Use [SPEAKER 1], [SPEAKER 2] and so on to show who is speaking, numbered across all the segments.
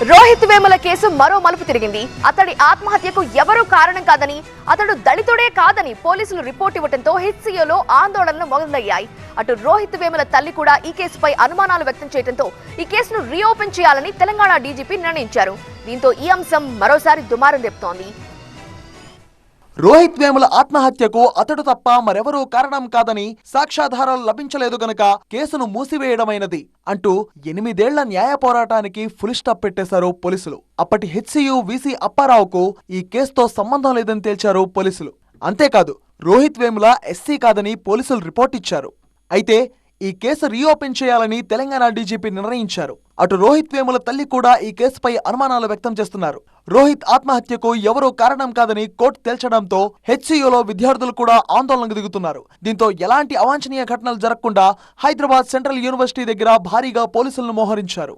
[SPEAKER 1] Rohit Vemula case మరో మలుపు తిరిగింది. అతడి ఆత్మహత్యకు ఎవరూ కారణం కాదని, అతడు దళితుడే కాదని పోలీసులు రిపోర్ట్ ఇవ్వడంతో హెచ్సిఏలో ఆందోళనలు మొదలయ్యాయి. అటు రోహిత్ వేముల తల్లి కూడా ఈ కేసుపై అనుమానాలు వ్యక్తం చేయడంతో ఈ కేసును రీఓపెన్ చేయాలని తెలంగాణ డీజీపీ నిర్ణయించారు. దీంతో ఈ అంశం మరోసారి దుమారం రేపుతోంది.
[SPEAKER 2] రోహిత్ వేముల ఆత్మహత్యకు అతడు తప్ప మరెవరూ కారణం కాదని సాక్ష్యాధారాలు లభించలేదు గనక కేసును మూసివేయడమైనది అంటూ 8 ఏళ్ల న్యాయ పోరాటానికి ఫుల్ స్టాప్ పెట్టేశారు పోలీసులు. అప్పటి హెచ్సియు వీసీ అప్పారావుకు ఈ కేసుతో సంబంధం లేదని తేల్చారు పోలీసులు. అంతేకాదు రోహిత్ వేముల ఎస్సీ కాదని పోలీసులు రిపోర్ట్ ఇచ్చారు. అయితే ఈ కేసు రీఓపెన్ చేయాలని తెలంగాణ డీజీపీ నిర్ణయించారు. అటు రోహిత్ వేముల తల్లి కూడా ఈ కేసుపై అనుమానాలు వ్యక్తం చేస్తున్నారు. రోహిత్ ఆత్మహత్యకు ఎవరూ కారణం కాదని కోర్టు తేల్చడంతో హెచ్సియులో విద్యార్థులు కూడా ఆందోళనకు దిగుతున్నారు. దీంతో ఎలాంటి అవాంఛనీయ ఘటనలు జరగకుండా హైదరాబాద్ సెంట్రల్ యూనివర్సిటీ దగ్గర భారీగా పోలీసులను మోహరించారు.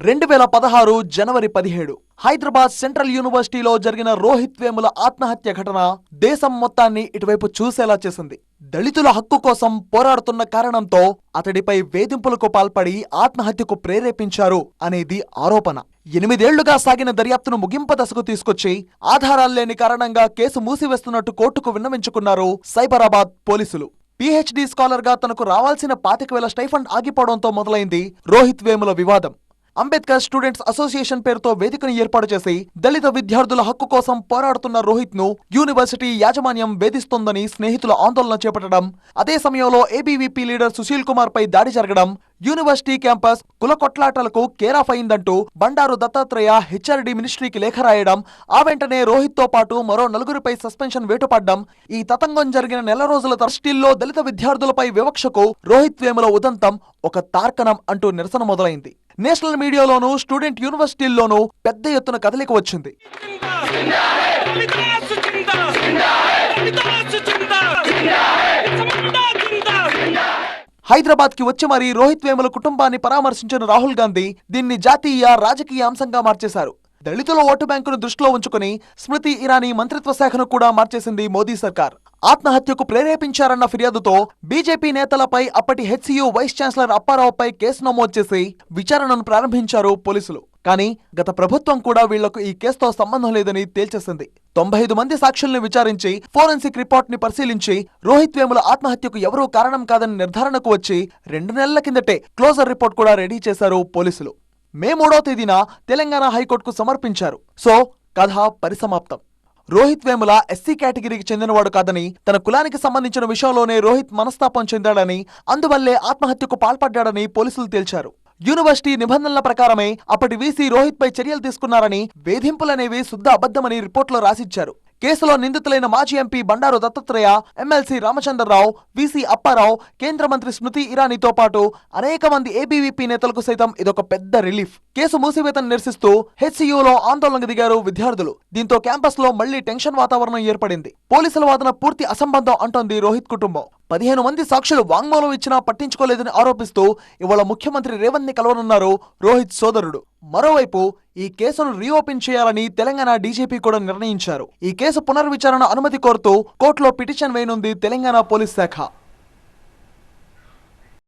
[SPEAKER 2] 2016 జనవరి 17 హైదరాబాద్ సెంట్రల్ యూనివర్సిటీలో జరిగిన రోహిత్ వేముల ఆత్మహత్య ఘటన దేశం మొత్తాన్ని ఇటువైపు చూసేలా చేసింది. దళితుల హక్కు కోసం పోరాడుతున్న కారణంతో అతడిపై వేధింపులకు పాల్పడి ఆత్మహత్యకు ప్రేరేపించారు అనేది ఆరోపణ. 8 ఏళ్లుగా సాగిన దర్యాప్తును ముగింపు దశకు తీసుకొచ్చి ఆధారాల్లేని కారణంగా కేసు మూసివేస్తున్నట్టు కోర్టుకు విన్నవించుకున్నారు సైబరాబాద్ పోలీసులు. పీహెచ్డీ స్కాలర్ గా తనకు రావాల్సిన 25,000 స్టైఫండ్ ఆగిపోవడంతో మొదలైంది రోహిత్ వేముల వివాదం. అంబేద్కర్ స్టూడెంట్స్ అసోసియేషన్ పేరుతో వేదికను ఏర్పాటు చేసి దళిత విద్యార్థుల హక్కు కోసం పోరాడుతున్న రోహిత్ ను యూనివర్సిటీ యాజమాన్యం వేధిస్తోందని స్నేహితుల ఆందోళన చేపట్టడం, అదే సమయంలో ఏబీవీపీ లీడర్ సుశీల్ కుమార్ పై దాడి జరగడం, యూనివర్సిటీ క్యాంపస్ కుల కొట్లాటలకు కేరాఫ్ అయిందంటూ బండారు దత్తాత్రేయ హెచ్ఆర్డీ మినిస్ట్రీకి లేఖ రాయడం, ఆ వెంటనే రోహిత్ తో పాటు మరో 4గురిపై సస్పెన్షన్ వేటుపడ్డం, ఈ తతంగం జరిగిన నెల రోజుల తరస్టిల్లో దళిత విద్యార్థులపై వివక్షకు రోహిత్ వేముల ఉదంతం ఒక తార్కణం అంటూ నిరసన మొదలైంది. నేషనల్ మీడియాలోనూ స్టూడెంట్ యూనివర్సిటీల్లోనూ పెద్ద ఎత్తున కదలిక వచ్చింది. హైదరాబాద్ కి వచ్చి మరీ రోహిత్ వేముల కుటుంబాన్ని పరామర్శించిన రాహుల్ గాంధీ దీన్ని జాతీయ రాజకీయ అంశంగా మార్చేశారు. దళితుల ఓటు బ్యాంకును దృష్టిలో ఉంచుకుని స్మృతి ఇరానీ మంత్రిత్వ శాఖను కూడా మార్చేసింది మోదీ సర్కార్. ఆత్మహత్యకు ప్రేరేపించారన్న ఫిర్యాదుతో బీజేపీ నేతలపై అప్పటి హెచ్సియు వైస్ ఛాన్సలర్ అప్పారావుపై కేసు నమోదు చేసి విచారణను ప్రారంభించారు పోలీసులు. కానీ గత ప్రభుత్వం కూడా వీళ్లకు ఈ కేసుతో సంబంధం లేదని తేల్చేసింది. 95 మంది సాక్షుల్ని విచారించి ఫోరెన్సిక్ రిపోర్ట్ ని పరిశీలించి రోహిత్ వేముల ఆత్మహత్యకు ఎవరూ కారణం కాదని నిర్ధారణకు వచ్చి 2 నెలల కిందటే క్లోజర్ రిపోర్ట్ కూడా రెడీ చేశారు పోలీసులు. మే 3వ తేదీన తెలంగాణ హైకోర్టుకు సమర్పించారు. సో కథ పరిసమాప్తం. రోహిత్ వేముల ఎస్సీ కేటగిరీకి చెందినవాడు కాదని, తన కులానికి సంబంధించిన విషయంలోనే రోహిత్ మనస్తాపం చెందాడని, అందువల్లే ఆత్మహత్యకు పాల్పడ్డాడని పోలీసులు తేల్చారు. యూనివర్సిటీ నిబంధనల ప్రకారమే అప్పటి వీసీ రోహిత్ పై చర్యలు తీసుకున్నారని, వేధింపులనేవి శుద్ధ అబద్ధమని రిపోర్టులో రాసిచ్చారు. కేసులో నిందితులైన మాజీ MP Bandaru Dattatreya, MLC Ramachandra Rao, VC Apparao, కేంద్ర మంత్రి స్మృతి ఇరానీతో పాటు అనేక మంది ఏబీవీపీ నేతలకు సైతం ఇదొక పెద్ద రిలీఫ్. కేసు మూసివేతను నిరసిస్తూ హెచ్సియులో ఆందోళనకు దిగారు విద్యార్థులు. దీంతో క్యాంపస్ లో మళ్లీ టెన్షన్ వాతావరణం ఏర్పడింది. పోలీసుల వాదన పూర్తి అసంబద్ధం అంటోంది రోహిత్ కుటుంబం. 15 మంది సాక్షులు వాంగ్మూలం ఇచ్చినా పట్టించుకోలేదని ఆరోపిస్తూ ఇవాళ ముఖ్యమంత్రి రేవంత్ ని కలవనున్నారు రోహిత్ సోదరుడు. మరోవైపు ఈ కేసును రీఓపెన్ చేయాలని తెలంగాణ డీజీపీ కూడా నిర్ణయించారు. ఈ కేసు పునర్విచారణ అనుమతి కోరుతూ కోర్టులో పిటిషన్ వేయనుంది తెలంగాణ పోలీస్ శాఖ.